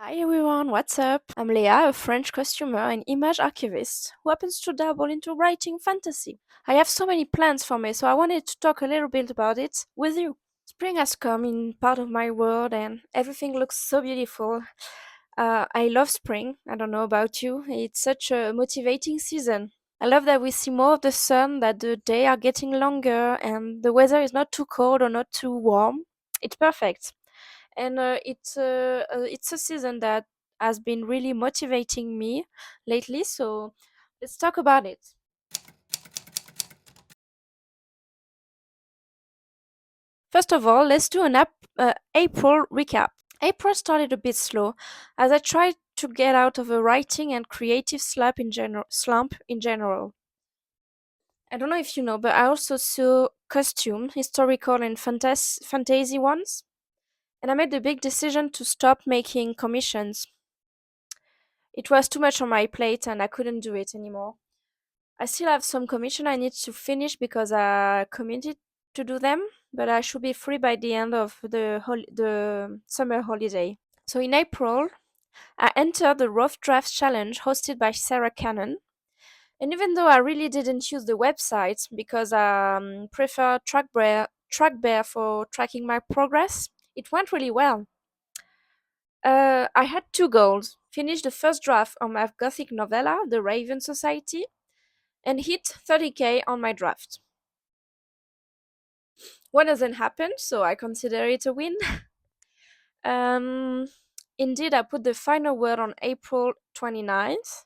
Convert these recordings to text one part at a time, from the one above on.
Hi everyone, what's up? I'm Leah, a French costumer and image archivist who happens to dabble into writing fantasy. I have so many plans for me, so I wanted to talk a little bit about it with you. Spring has come in part of my world and everything looks so beautiful. I love spring. I don't know about you. It's such a motivating season. I love that we see more of the sun, that the days are getting longer, and the weather is not too cold or not too warm. It's perfect. And it's a season that has been really motivating me lately, so let's talk about it. First of all, let's do an April recap. April started a bit slow as I tried to get out of a writing and creative slump in general. I don't know if you know, but I also saw costume, historical and fantasy ones, and I made the big decision to stop making commissions. It was too much on my plate and I couldn't do it anymore. I still have some commission I need to finish because I committed to do them, but I should be free by the end of the summer holiday. So in April, I entered the Rough Draft Challenge hosted by Sarah Cannon. And even though I really didn't use the website because I prefer Trackbear for tracking my progress, it went really well. I had two goals: finish the first draft on my gothic novella, The Raven Society, and hit 30k on my draft. One hasn't happened, so I consider it a win. um, Indeed, I put the final word on April 29th,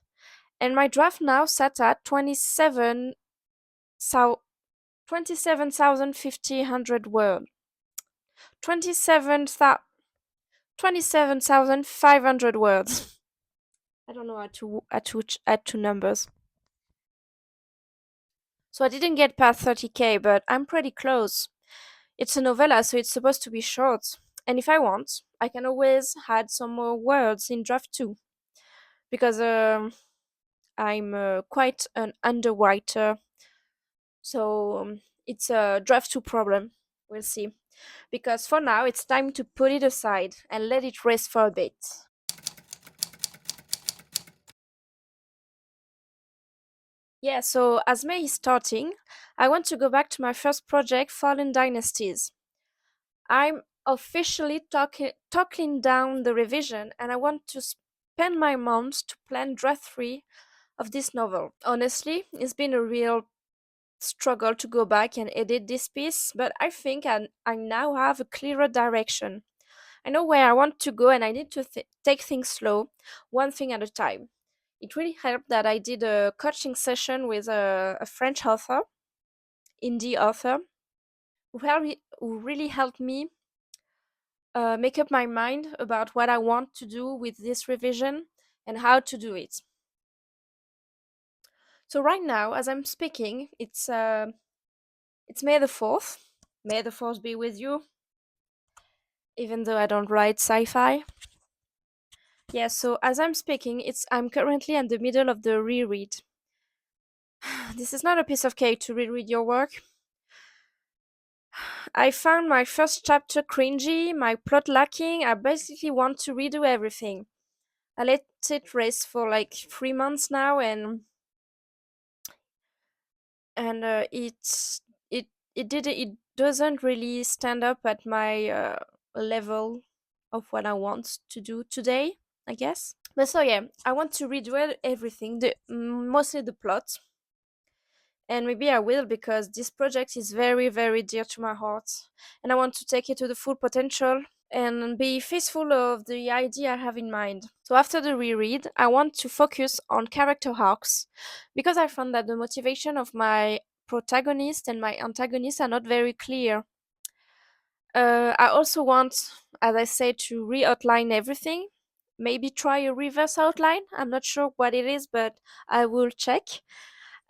and my draft now sat at 27,500 words. 27,500 words. I don't know how to add two numbers. So I didn't get past 30k, but I'm pretty close. It's a novella, so it's supposed to be short. And if I want, I can always add some more words in draft 2. Because I'm quite an underwriter, so it's a draft 2 problem. We'll see. Because for now, it's time to put it aside and let it rest for a bit. Yeah, so as May is starting, I want to go back to my first project, Fallen Dynasties. I'm officially talking down the revision, and I want to spend my months to plan draft 3 of this novel. Honestly, it's been a real struggle to go back and edit this piece, but I think I now have a clearer direction. I know where I want to go, and I need to take things slow, one thing at a time. It really helped that I did a coaching session with a French author, indie author, who really helped me make up my mind about what I want to do with this revision and how to do it. So right now, as I'm speaking, it's May the 4th. May the 4th be with you, even though I don't write sci-fi. Yeah, so as I'm speaking, I'm currently in the middle of the reread. This is not a piece of cake to reread your work. I found my first chapter cringy, my plot lacking. I basically want to redo everything. I let it rest for like 3 months now, and it doesn't really stand up at my level of what I want to do today, I guess. But so yeah, I want to redo everything, mostly the plot, and maybe I will because this project is very very dear to my heart, and I want to take it to the full potential and be faithful of the idea I have in mind. So after the reread, I want to focus on character arcs because I found that the motivation of my protagonist and my antagonist are not very clear. I also want, as I said, to re-outline everything. Maybe try a reverse outline. I'm not sure what it is, but I will check.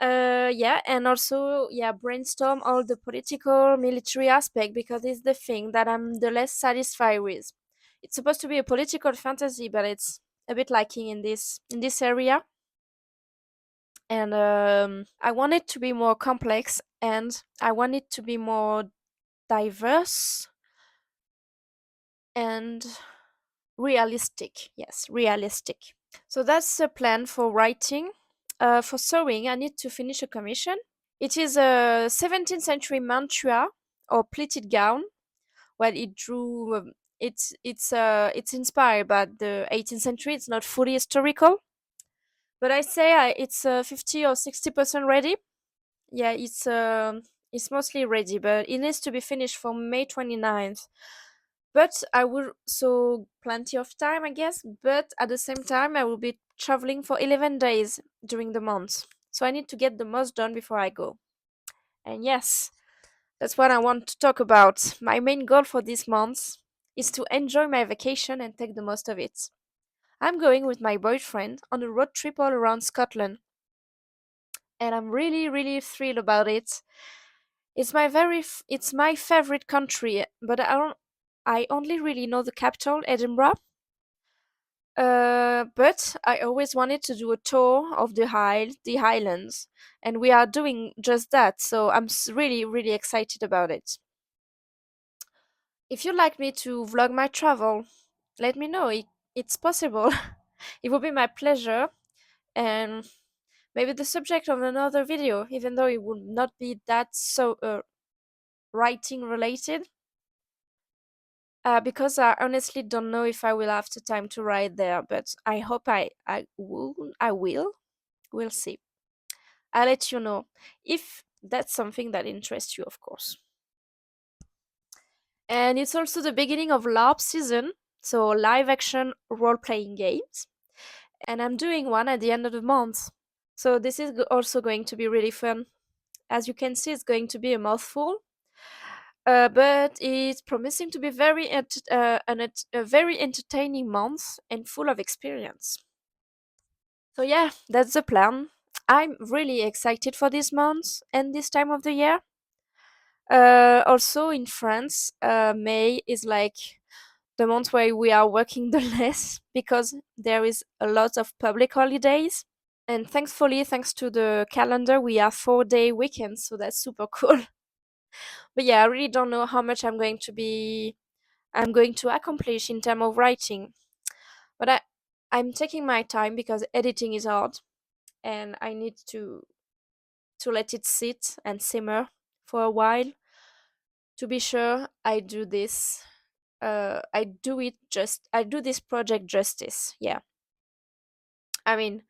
Yeah, and also, yeah, brainstorm all the political military aspect because it's the thing that I'm the less satisfied with. It's supposed to be a political fantasy, but it's a bit lacking in this area, and I want it to be more complex, and I want it to be more diverse, and Realistic, yes, realistic. So that's the plan for writing. For sewing, I need to finish a commission. It is a 17th century mantua or pleated gown. Well, it drew. It's inspired by the 18th century. It's not fully historical, but I say it's 50 or 60% ready. Yeah, it's mostly ready, but it needs to be finished for May 29th. But I will so plenty of time, I guess. But at the same time, I will be traveling for 11 days during the month, so I need to get the most done before I go. And yes, that's what I want to talk about. My main goal for this month is to enjoy my vacation and take the most of it. I'm going with my boyfriend on a road trip all around Scotland, and I'm really, really thrilled about it. It's my favorite country, but I only really know the capital, Edinburgh. But I always wanted to do a tour of the Highlands, and we are doing just that. So I'm really, really excited about it. If you'd like me to vlog my travel, let me know. It's possible. It will be my pleasure, and maybe the subject of another video, even though it would not be that so writing related. Because I honestly don't know if I will have the time to write there, but I hope I will. I will. We'll see. I'll let you know if that's something that interests you, of course. And it's also the beginning of LARP season, so live action role playing games. And I'm doing one at the end of the month. So this is also going to be really fun. As you can see, it's going to be a mouthful, but it's promising to be a very entertaining month and full of experience. So yeah, that's the plan. I'm really excited for this month and this time of the year. Also in France, May is like the month where we are working the less because there is a lot of public holidays. And thankfully, thanks to the calendar, we have 4-day weekends, so that's super cool. But yeah, I really don't know how much I'm going to accomplish in terms of writing. But I'm taking my time because editing is hard, and I need to let it sit and simmer for a while to be sure I do this. I do this project justice. Yeah, I mean,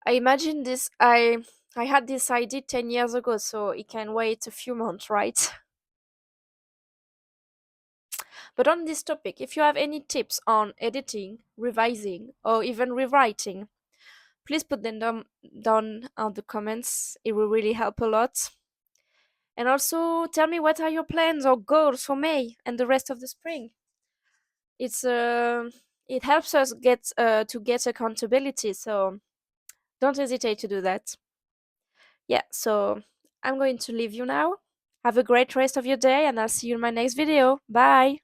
I imagine this. I had this idea 10 years ago, so it can wait a few months, right? But on this topic, if you have any tips on editing, revising, or even rewriting, please put them down on the comments. It will really help a lot. And also tell me what are your plans or goals for May and the rest of the spring. It's it helps us get accountability, so don't hesitate to do that. Yeah, so I'm going to leave you now. Have a great rest of your day and I'll see you in my next video. Bye.